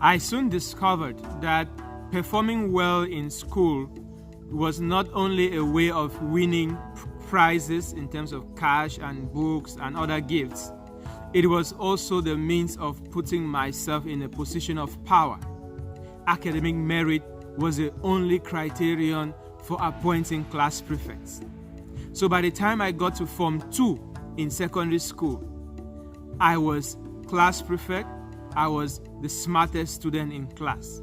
I soon discovered that performing well in school was not only a way of winning prizes in terms of cash and books and other gifts, it was also the means of putting myself in a position of power. Academic merit was the only criterion for appointing class prefects. So by the time I got to Form 2 in secondary school, I was class prefect. I was the smartest student in class.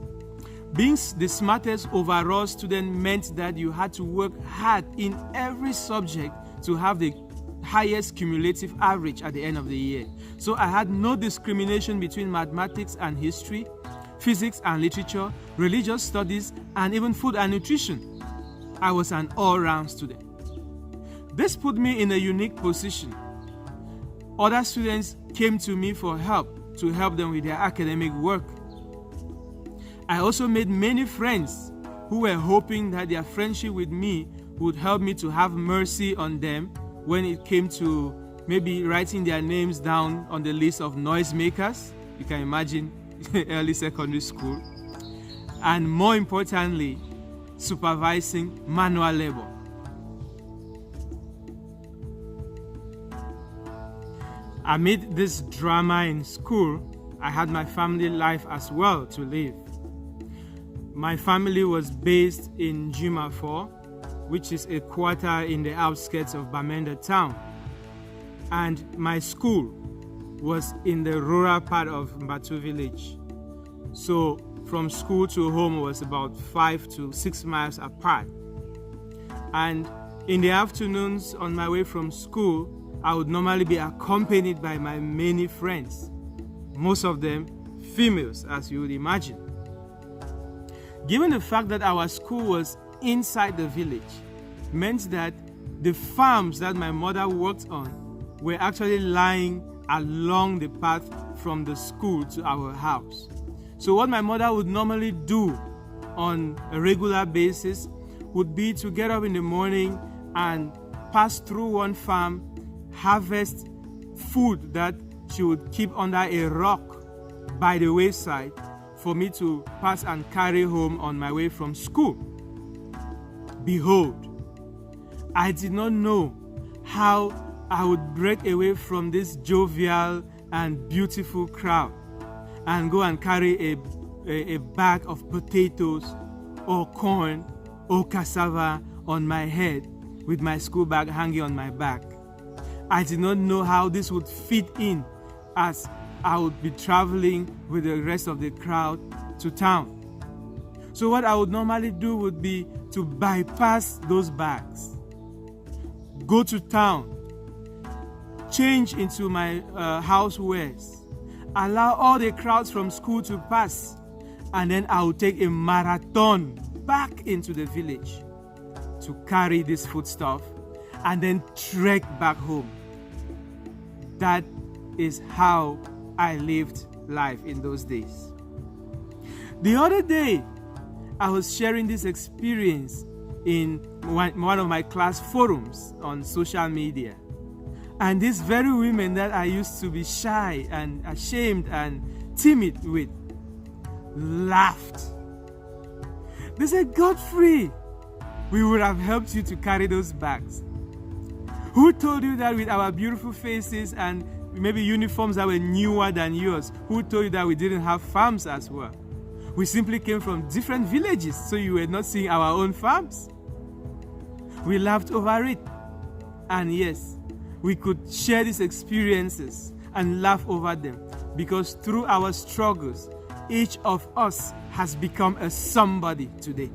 Being the smartest overall student meant that you had to work hard in every subject to have the highest cumulative average at the end of the year. So I had no discrimination between mathematics and history, physics and literature, religious studies, and even food and nutrition. I was an all-round student. This put me in a unique position. Other students came to me for help to help them with their academic work. I also made many friends who were hoping that their friendship with me would help me to have mercy on them when it came to maybe writing their names down on the list of noisemakers. You can imagine early secondary school. And more importantly, supervising manual labor. Amid this drama in school, I had my family life as well to live. My family was based in Jimafor, which is a quarter in the outskirts of Bamenda town. And my school was in the rural part of Mbatu village. So from school to home was about 5 to 6 miles apart. And in the afternoons on my way from school, I would normally be accompanied by my many friends, most of them females, as you would imagine. Given the fact that our school was inside the village, meant that the farms that my mother worked on were actually lying along the path from the school to our house. So what my mother would normally do on a regular basis would be to get up in the morning and pass through one farm, harvest food that she would keep under a rock by the wayside for me to pass and carry home on my way from school. Behold, I did not know how I would break away from this jovial and beautiful crowd and go and carry a bag of potatoes or corn or cassava on my head with my school bag hanging on my back. I did not know how this would fit in as I would be traveling with the rest of the crowd to town. So what I would normally do would be to bypass those bags, go to town, change into my housewares, allow all the crowds from school to pass, and then I would take a marathon back into the village to carry this foodstuff and then trek back home. That is how I lived life in those days. The other day, I was sharing this experience in one of my class forums on social media. And these very women that I used to be shy and ashamed and timid with laughed. They said, "Godfrey, we would have helped you to carry those bags. Who told you that with our beautiful faces and maybe uniforms that were newer than yours, who told you that we didn't have farms as well? We simply came from different villages, so you were not seeing our own farms." We laughed over it. And yes, we could share these experiences and laugh over them because through our struggles, each of us has become a somebody today.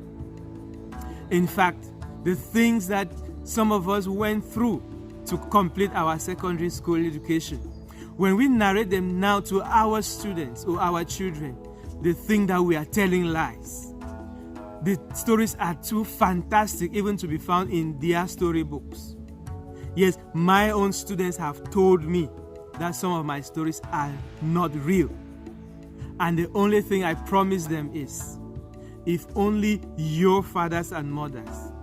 In fact, the things that some of us went through to complete our secondary school education, when we narrate them now to our students or our children, they think that we are telling lies. The stories are too fantastic even to be found in their storybooks. Yes, my own students have told me that some of my stories are not real. And the only thing I promise them is, if only your fathers and mothers,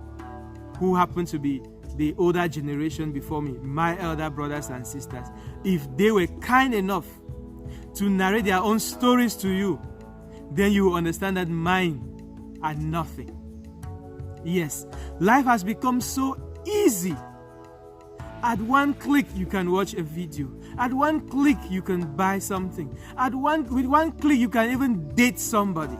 who happen to be the older generation before me, my elder brothers and sisters, if they were kind enough to narrate their own stories to you, then you will understand that mine are nothing. Yes, life has become so easy. At one click, you can watch a video. At one click, you can buy something. With one click, you can even date somebody.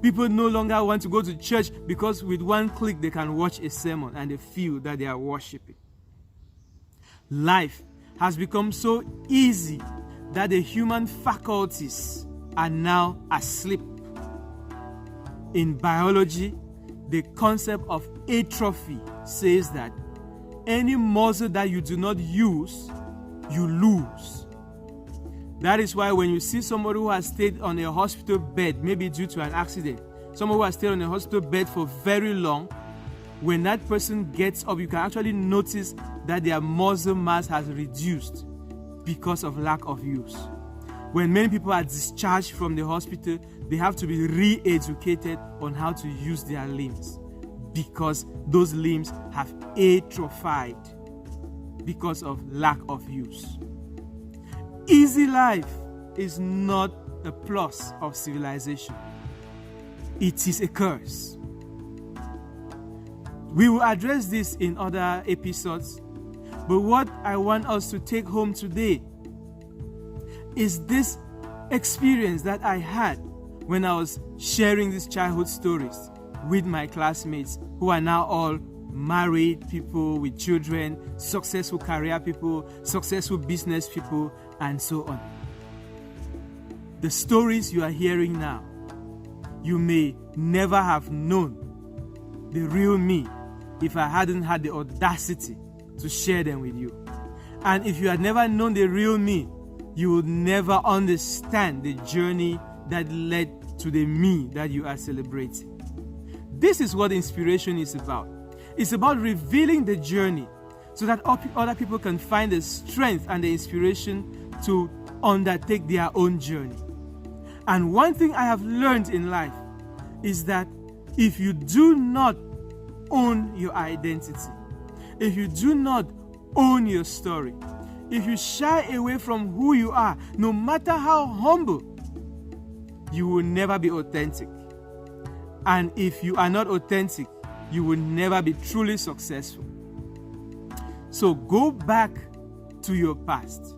People no longer want to go to church because with one click, they can watch a sermon and they feel that they are worshiping. Life has become so easy that the human faculties are now asleep. In biology, the concept of atrophy says that any muscle that you do not use, you lose. That is why when you see somebody who has stayed on a hospital bed, maybe due to an accident, someone who has stayed on a hospital bed for very long, when that person gets up, you can actually notice that their muscle mass has reduced because of lack of use. When many people are discharged from the hospital, they have to be re-educated on how to use their limbs because those limbs have atrophied because of lack of use. Easy life is not a plus of civilization. It is a curse. We will address this in other episodes, but what I want us to take home today is this experience that I had when I was sharing these childhood stories with my classmates who are now all married people with children, successful career people, successful business people, and so on. The stories you are hearing now, you may never have known the real me if I hadn't had the audacity to share them with you. And if you had never known the real me, you would never understand the journey that led to the me that you are celebrating. This is what inspiration is about. It's about revealing the journey so that other people can find the strength and the inspiration to undertake their own journey. And one thing I have learned in life is that if you do not own your identity, if you do not own your story, if you shy away from who you are, no matter how humble, you will never be authentic. And if you are not authentic, you will never be truly successful. So go back to your past.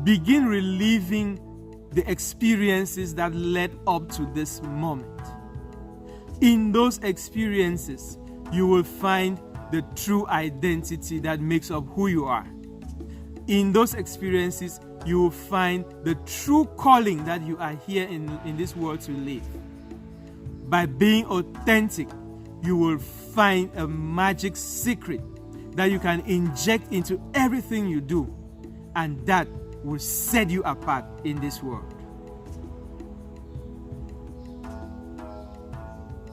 Begin reliving the experiences that led up to this moment. In those experiences, you will find the true identity that makes up who you are. In those experiences, you will find the true calling that you are here in this world to live. By being authentic, you will find a magic secret that you can inject into everything you do, and that will set you apart in this world.